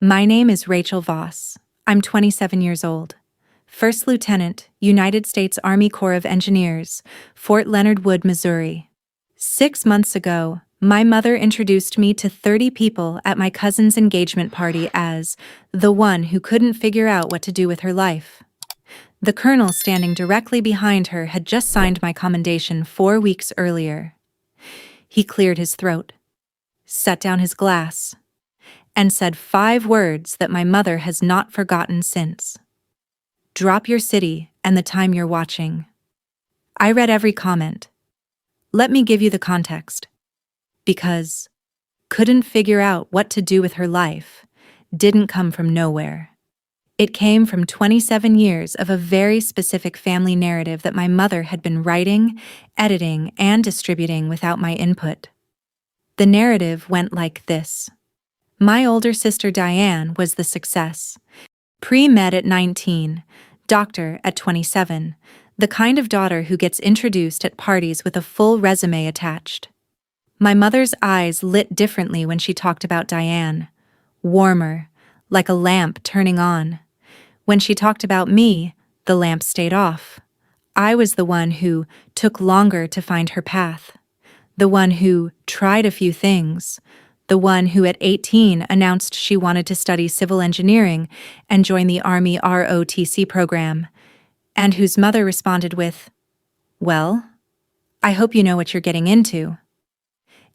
My name is Rachel Voss. I'm 27 years old. First Lieutenant, United States Army Corps of Engineers, Fort Leonard Wood, Missouri. 6 months ago, my mother introduced me to 30 people at my cousin's engagement party as the one who couldn't figure out what to do with her life. The colonel standing directly behind her had just signed my commendation 4 weeks earlier. He cleared his throat, set down his glass, and said 5 words that my mother has not forgotten since. Drop your city and the time you're watching. I read every comment. Let me give you the context. Because couldn't figure out what to do with her life didn't come from nowhere. It came from 27 years of a very specific family narrative that my mother had been writing, editing, and distributing without my input. The narrative went like this. My older sister Diane was the success. Pre-med at 19, doctor at 27, the kind of daughter who gets introduced at parties with a full resume attached. My mother's eyes lit differently when she talked about Diane. Warmer, like a lamp turning on. When she talked about me, the lamp stayed off. I was the one who took longer to find her path. The one who tried a few things. The one who at 18 announced she wanted to study civil engineering and join the Army ROTC program, and whose mother responded with, "Well, I hope you know what you're getting into."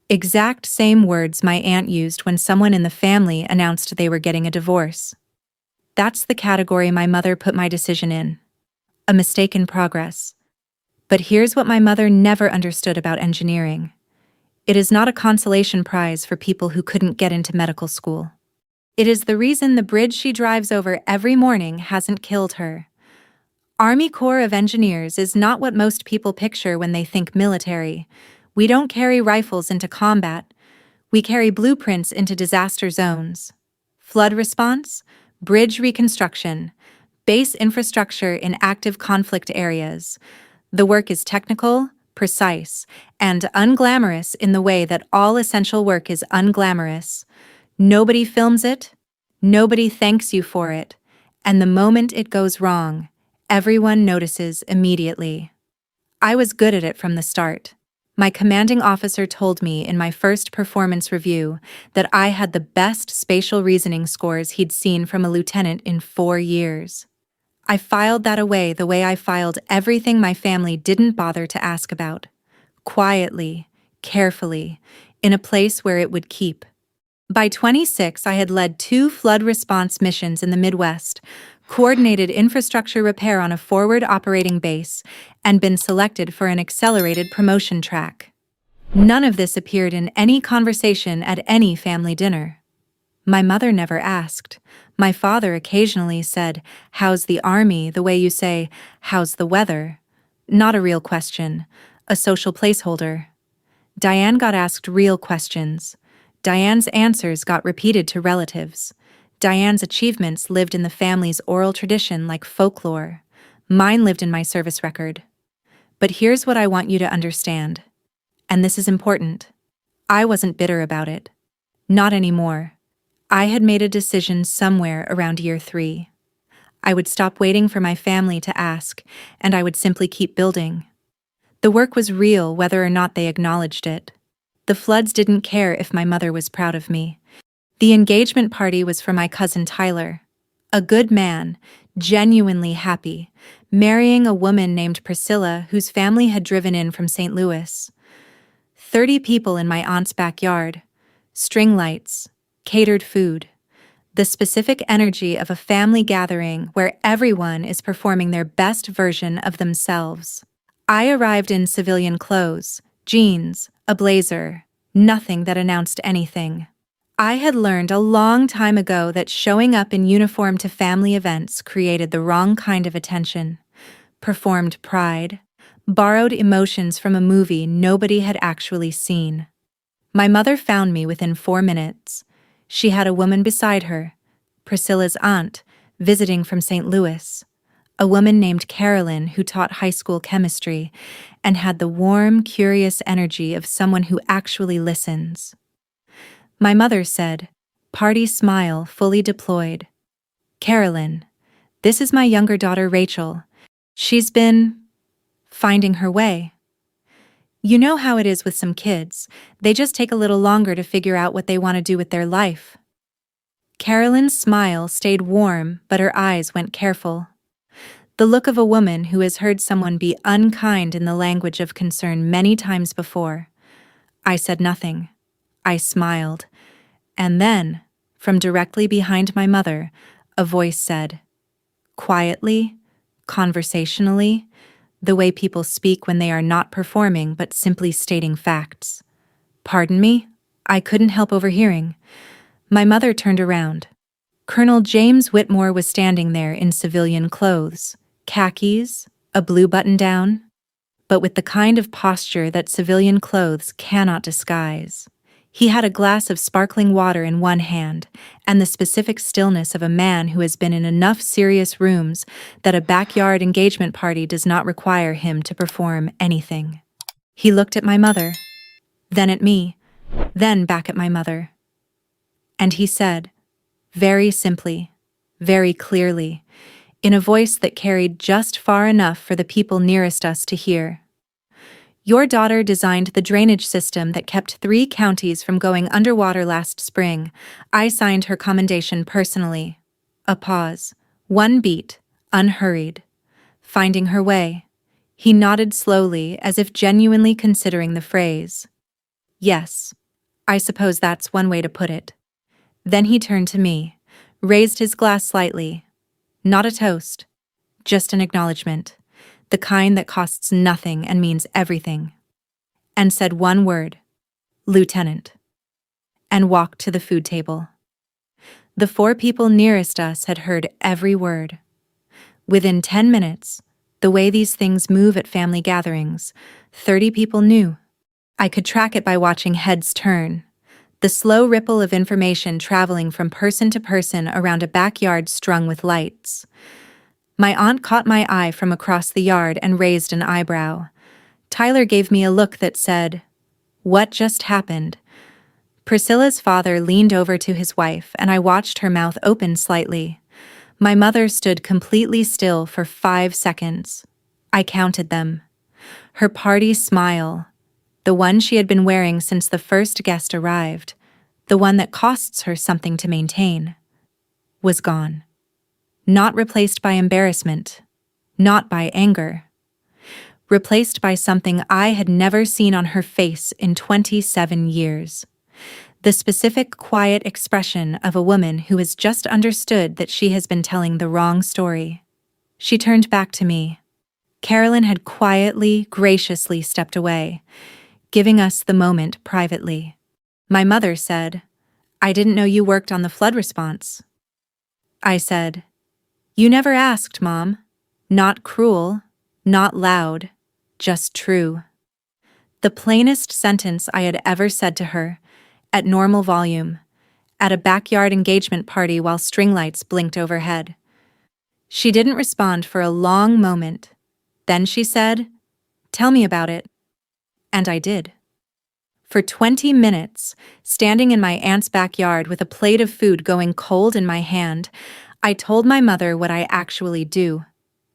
Exact same words my aunt used when someone in the family announced they were getting a divorce. That's the category my mother put my decision in. A mistake in progress. But here's what my mother never understood about engineering. It is not a consolation prize for people who couldn't get into medical school. It is the reason the bridge she drives over every morning hasn't killed her. Army Corps of Engineers is not what most people picture when they think military. We don't carry rifles into combat. We carry blueprints into disaster zones. Flood response, bridge reconstruction, base infrastructure in active conflict areas. The work is technical, precise, and unglamorous in the way that all essential work is unglamorous. Nobody films it, nobody thanks you for it, and the moment it goes wrong, everyone notices immediately. I was good at it from the start. My commanding officer told me in my first performance review that I had the best spatial reasoning scores he'd seen from a lieutenant in 4 years. I filed that away the way I filed everything my family didn't bother to ask about. Quietly, carefully, in a place where it would keep. By 26, I had led 2 flood response missions in the Midwest, coordinated infrastructure repair on a forward operating base, and been selected for an accelerated promotion track. None of this appeared in any conversation at any family dinner. My mother never asked. My father occasionally said, "How's the army?" the way you say, "How's the weather?" Not a real question, a social placeholder. Diane got asked real questions. Diane's answers got repeated to relatives. Diane's achievements lived in the family's oral tradition like folklore. Mine lived in my service record. But here's what I want you to understand. And this is important. I wasn't bitter about it. Not anymore. I had made a decision somewhere around year 3. I would stop waiting for my family to ask, and I would simply keep building. The work was real whether or not they acknowledged it. The floods didn't care if my mother was proud of me. The engagement party was for my cousin Tyler. A good man, genuinely happy, marrying a woman named Priscilla whose family had driven in from St. Louis. 30 people in my aunt's backyard. String lights. Catered food. The specific energy of a family gathering where everyone is performing their best version of themselves. I arrived in civilian clothes, jeans, a blazer, nothing that announced anything. I had learned a long time ago that showing up in uniform to family events created the wrong kind of attention, performed pride, borrowed emotions from a movie nobody had actually seen. My mother found me within 4 minutes. She had a woman beside her, Priscilla's aunt, visiting from St. Louis, a woman named Carolyn who taught high school chemistry and had the warm, curious energy of someone who actually listens. My mother said, party smile fully deployed. Carolyn, this is my younger daughter Rachel. She's been finding her way. You know how it is with some kids, they just take a little longer to figure out what they want to do with their life. Carolyn's smile stayed warm, but her eyes went careful. The look of a woman who has heard someone be unkind in the language of concern many times before. I said nothing. I smiled. And then, from directly behind my mother, a voice said, quietly, conversationally, the way people speak when they are not performing but simply stating facts. Pardon me? I couldn't help overhearing. My mother turned around. Colonel James Whitmore was standing there in civilian clothes, khakis, a blue button-down, but with the kind of posture that civilian clothes cannot disguise. He had a glass of sparkling water in one hand, and the specific stillness of a man who has been in enough serious rooms that a backyard engagement party does not require him to perform anything. He looked at my mother, then at me, then back at my mother. And he said, very simply, very clearly, in a voice that carried just far enough for the people nearest us to hear. Your daughter designed the drainage system that kept 3 counties from going underwater last spring. I signed her commendation personally. A pause. 1 beat, unhurried. Finding her way. He nodded slowly, as if genuinely considering the phrase. Yes, I suppose that's one way to put it. Then he turned to me, raised his glass slightly. Not a toast, just an acknowledgement. The kind that costs nothing and means everything, and said 1 word, Lieutenant, and walked to the food table. The 4 people nearest us had heard every word. Within 10 minutes, the way these things move at family gatherings, 30 people knew. I could track it by watching heads turn, the slow ripple of information traveling from person to person around a backyard strung with lights. My aunt caught my eye from across the yard and raised an eyebrow. Tyler gave me a look that said, what just happened? Priscilla's father leaned over to his wife, and I watched her mouth open slightly. My mother stood completely still for 5 seconds. I counted them. Her party smile, the one she had been wearing since the first guest arrived, the one that costs her something to maintain, was gone. Not replaced by embarrassment, not by anger. Replaced by something I had never seen on her face in 27 years. The specific, quiet expression of a woman who has just understood that she has been telling the wrong story. She turned back to me. Carolyn had quietly, graciously stepped away, giving us the moment privately. My mother said, I didn't know you worked on the flood response. I said, you never asked, Mom. Not cruel, not loud, just true. The plainest sentence I had ever said to her, at normal volume, at a backyard engagement party while string lights blinked overhead. She didn't respond for a long moment. Then she said, tell me about it. And I did. For 20 minutes, standing in my aunt's backyard with a plate of food going cold in my hand, I told my mother what I actually do.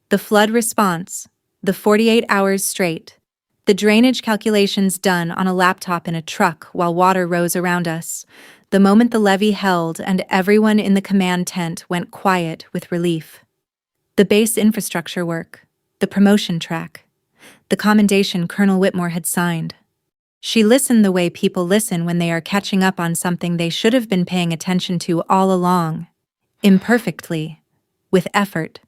The flood response, the 48 hours straight, the drainage calculations done on a laptop in a truck while water rose around us, the moment the levee held and everyone in the command tent went quiet with relief. The base infrastructure work, the promotion track, the commendation Colonel Whitmore had signed. She listened the way people listen when they are catching up on something they should have been paying attention to all along. Imperfectly, with effort.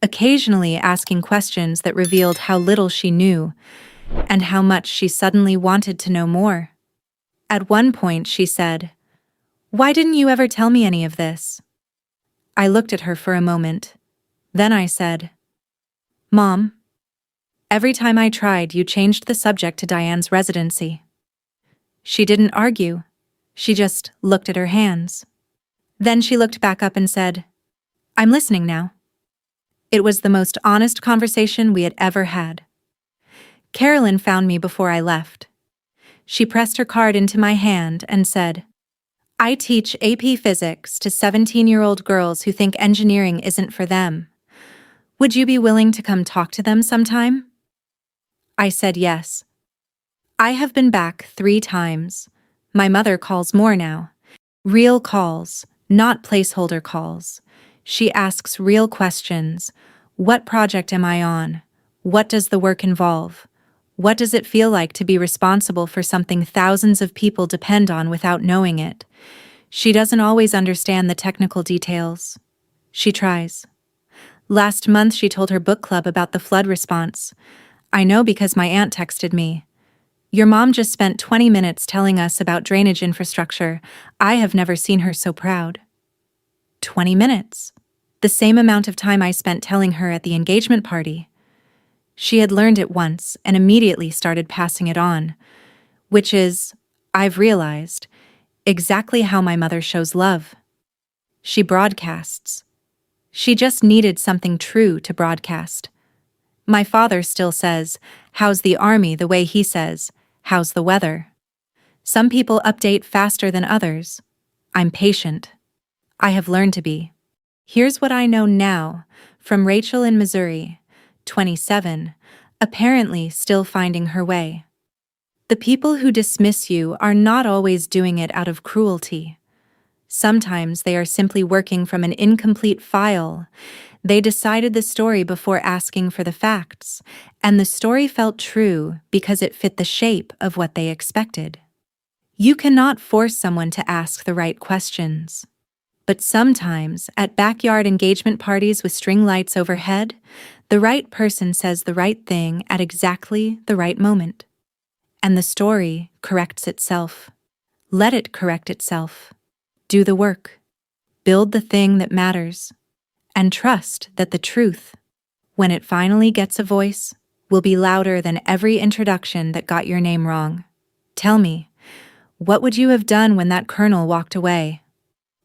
Occasionally asking questions that revealed how little she knew, and how much she suddenly wanted to know more. At one point she said, why didn't you ever tell me any of this? I looked at her for a moment. Then I said, Mom, every time I tried, you changed the subject to Diane's residency. She didn't argue. She just looked at her hands. Then she looked back up and said, I'm listening now. It was the most honest conversation we had ever had. Carolyn found me before I left. She pressed her card into my hand and said, I teach AP Physics to 17-year-old girls who think engineering isn't for them. Would you be willing to come talk to them sometime? I said yes. I have been back 3 times. My mother calls more now. Real calls, not placeholder calls. She asks real questions. What project am I on? What does the work involve? What does it feel like to be responsible for something thousands of people depend on without knowing it? She doesn't always understand the technical details. She tries. Last month she told her book club about the flood response. I know because my aunt texted me. Your mom just spent 20 minutes telling us about drainage infrastructure. I have never seen her so proud. 20 minutes. The same amount of time I spent telling her at the engagement party. She had learned it once and immediately started passing it on, which is, I've realized, exactly how my mother shows love. She broadcasts. She just needed something true to broadcast. My father still says, "How's the army?" the way he says, "How's the weather?" Some people update faster than others. I'm patient. I have learned to be. Here's what I know now, from Rachel in Missouri, 27, apparently still finding her way. The people who dismiss you are not always doing it out of cruelty. Sometimes they are simply working from an incomplete file. They decided the story before asking for the facts, and the story felt true because it fit the shape of what they expected. You cannot force someone to ask the right questions. But sometimes, at backyard engagement parties with string lights overhead, the right person says the right thing at exactly the right moment. And the story corrects itself. Let it correct itself. Do the work. Build the thing that matters. And trust that the truth, when it finally gets a voice, will be louder than every introduction that got your name wrong. Tell me, what would you have done when that colonel walked away?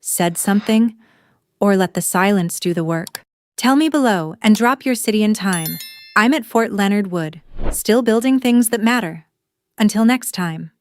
Said something, or let the silence do the work? Tell me below and drop your city and time. I'm at Fort Leonard Wood, still building things that matter. Until next time.